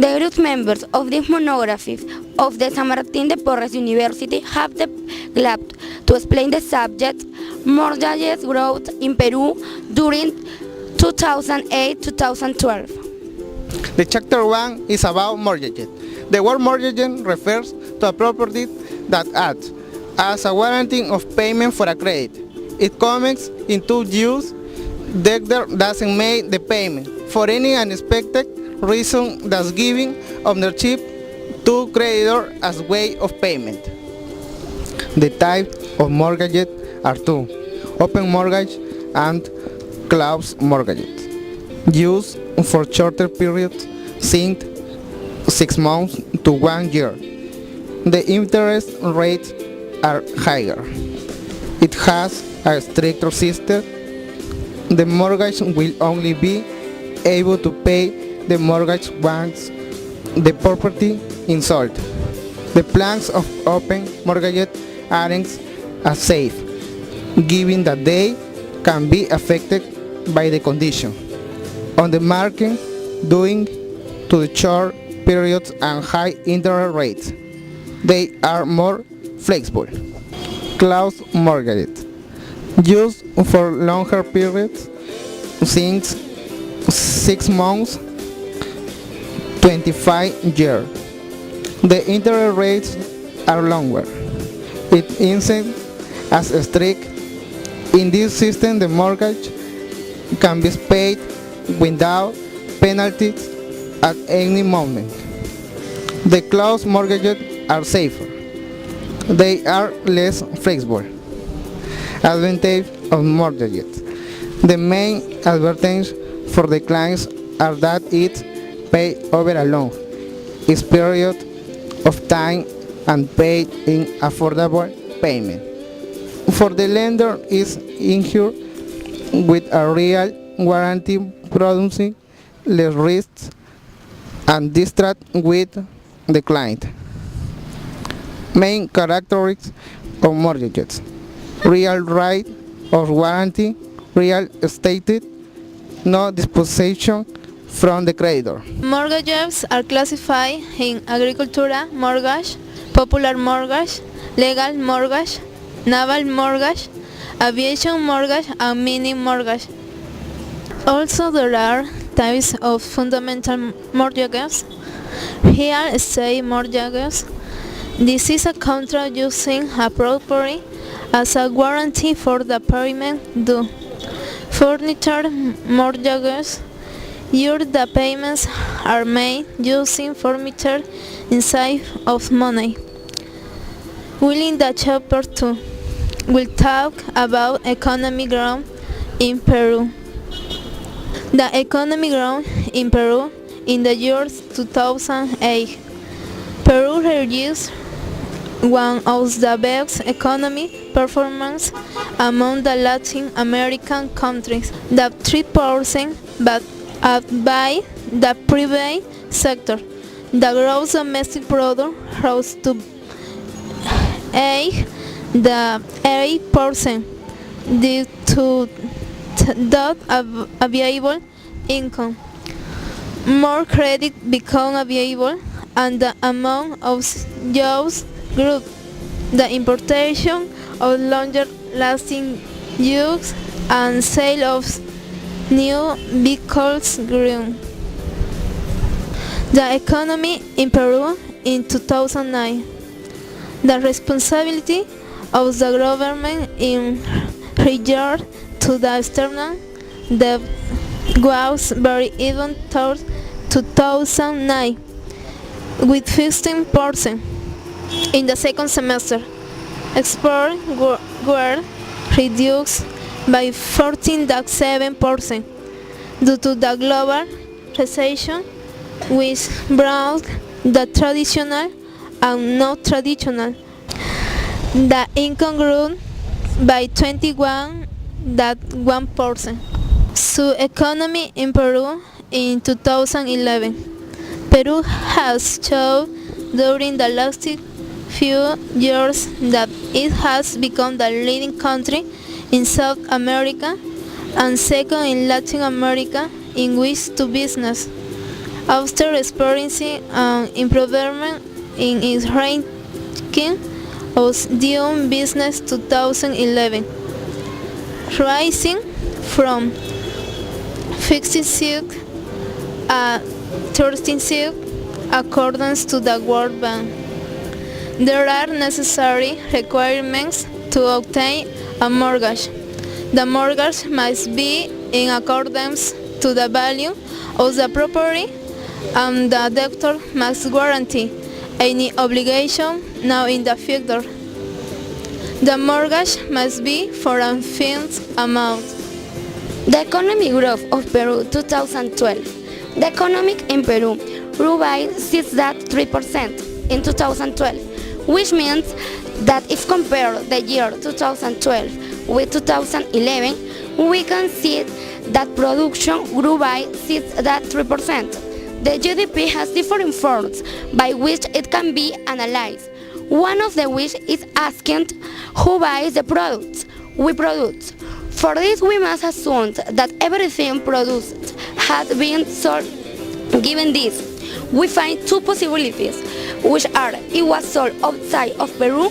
The group members of this monography of the San Martín de Porres University have developed to explain the subject mortgages growth in Peru during 2008-2012. The chapter 1 is about mortgages. The word mortgage refers to a property that acts as a guarantee of payment for a credit. It comes into use debtor doesn't make the payment for any unexpected reason that's giving ownership to creditor as way of payment. The types of mortgages are two: open mortgage and closed mortgages, used for shorter periods, since 6 months to 1 year. The interest rates are higher. It has a stricter system. The mortgage will only be able to pay the mortgage once the property is sold. The plans of open mortgages aren't as safe, given that they can be affected by the condition on the market due to the short periods and high interest rates. They are more flexible. Closed mortgages, used for longer periods, since 6 months, 25 years. The interest rates are lower. It isn't as strict. In this system, the mortgage can be paid without penalties at any moment. The closed mortgages are safer. They are less flexible. Advantage of mortgages. The main advantage for the clients are that it's paid over a long period of time and paid in affordable payment. For the lender, is insured with a real warranty, producing less risks and distrust with the client. Main characteristics of mortgages: real right of warranty, real estate, no disposition from the creditor. Mortgages are classified in agricultural mortgage, popular mortgage, legal mortgage, naval mortgage, aviation mortgage, and mini mortgage. Also, there are types of fundamental mortgages, real estate mortgages. This is a contract using a property as a guarantee for the payment due. Furniture mortgages, here the payments are made using furniture inside of money. In the chapter 2, we'll talk about economic growth in Peru. The economic growth in Peru in the year 2008. Peru registered one of the best economic performance among the Latin American countries, the 3%, but by the private sector. The gross domestic product rose to 8% due to that available income. More credit become available, and the amount of jobs grew. The importation of longer-lasting goods and sale of new vehicles grew. The economy in Peru in 2009. The responsibility of the government in regard to the external debt was very even towards 2009, with 15%. In the second semester, exports were reduced by 14.7% due to the global recession, which brought the traditional and not traditional. The income grew by 21.1%. So economy in Peru in 2011. Peru has shown during the last few years that it has become the leading country in South America and second in Latin America in which to business. after experiencing an improvement in its ranking of doing business 2011, rising from 56th to 13th according to the World Bank. There are necessary requirements to obtain a mortgage. The mortgage must be in accordance to the value of the property, and the debtor must guarantee any obligation now in the future. The mortgage must be for a fixed amount. The economic growth of Peru 2012. The economic in Peru grew by 6.3% in 2012, which means that if compared the year 2012 with 2011, we can see that production grew by 6.3%. The GDP has different forms by which it can be analyzed. One of the which is asking who buys the products we produce. For this, we must assume that everything produced has been sold. Given this, we find two possibilities, which are it was sold outside of Peru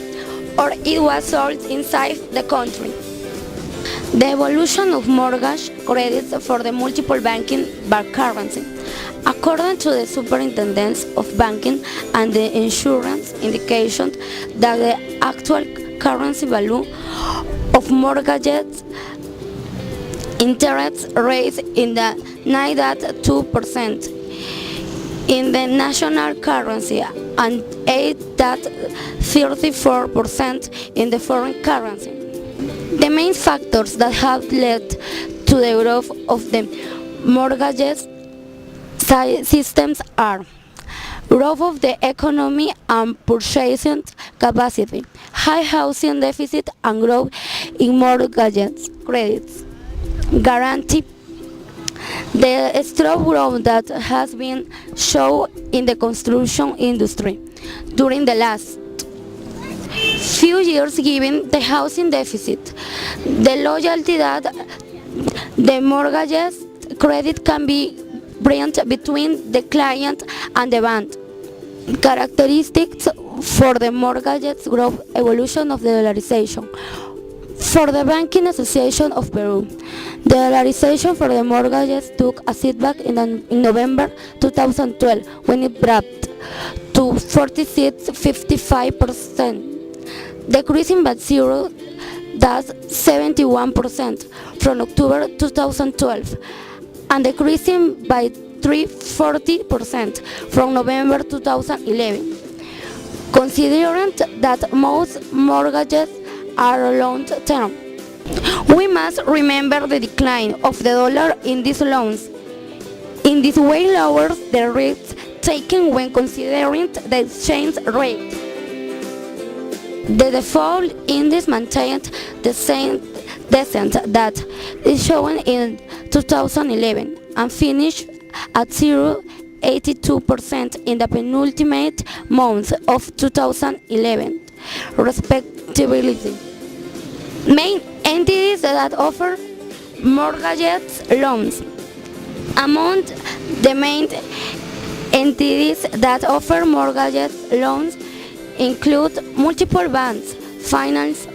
or it was sold inside the country. The evolution of mortgage credits for the multiple banking currency. According to the Superintendence of Banking and the Insurance, indication that the actual currency value of mortgages interest rates in the 9.2% in the national currency and 8.34% in the foreign currency. The main factors that have led to the growth of the mortgages systems are growth of the economy and purchasing capacity, high housing deficit and growth in mortgages credits. Guarantee the strong growth that has been shown in the construction industry during the last few years, given the housing deficit, the loyalty that the mortgages credit can be brought between the client and the bank. Characteristics for the mortgages growth evolution of the dollarization. For the Banking Association of Peru, the dollarization for the mortgages took a setback in November 2012 when it dropped to 46.55%, decreasing by 0.71% from October 2012 and decreasing by 3.40% from November 2011. Considering that most mortgages are long-term, we must remember the decline of the dollar in these loans. In this way lowers the risk taken when considering the exchange rate. The default index maintained the same descent that is shown in 2011 and finished at 0.82% in the penultimate month of 2011, respectively. Main entities that offer mortgages loans. Among the main entities that offer mortgages loans include multiple banks, finance,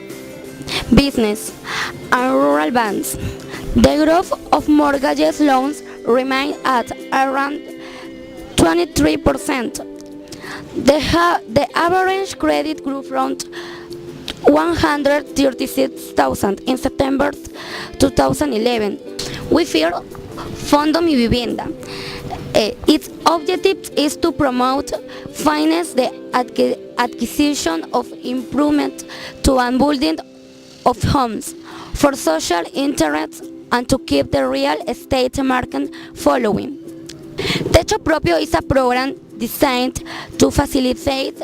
business, and rural banks. The growth of mortgages loans remained at around 23%. The average credit grew from 136,000 in September 2011. We fear Fondo Mi Vivienda. Its objective is to promote, finance the acquisition of improvement to and building of homes for social interests and to keep the real estate market following. Techo Propio is a program designed to facilitate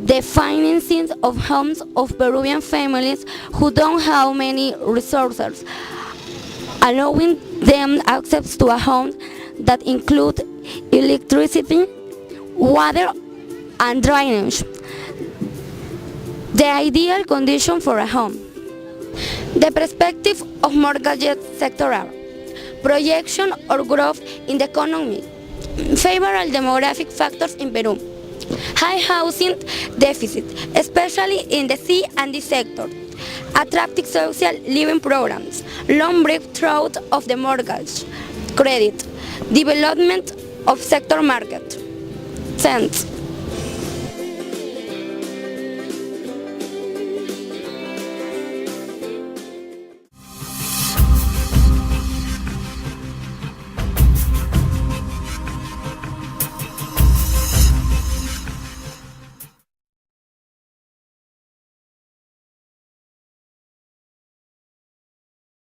the financing of homes of Peruvian families who don't have many resources, allowing them access to a home that include electricity, water, and drainage, the ideal condition for a home. The perspective of mortgage sector are projection or growth in the economy. Favorable demographic factors in Peru. High housing deficit, especially in the C and D sector. Attractive social living programs. Long breakthrough of the mortgage credit. Development of sector market. Sense.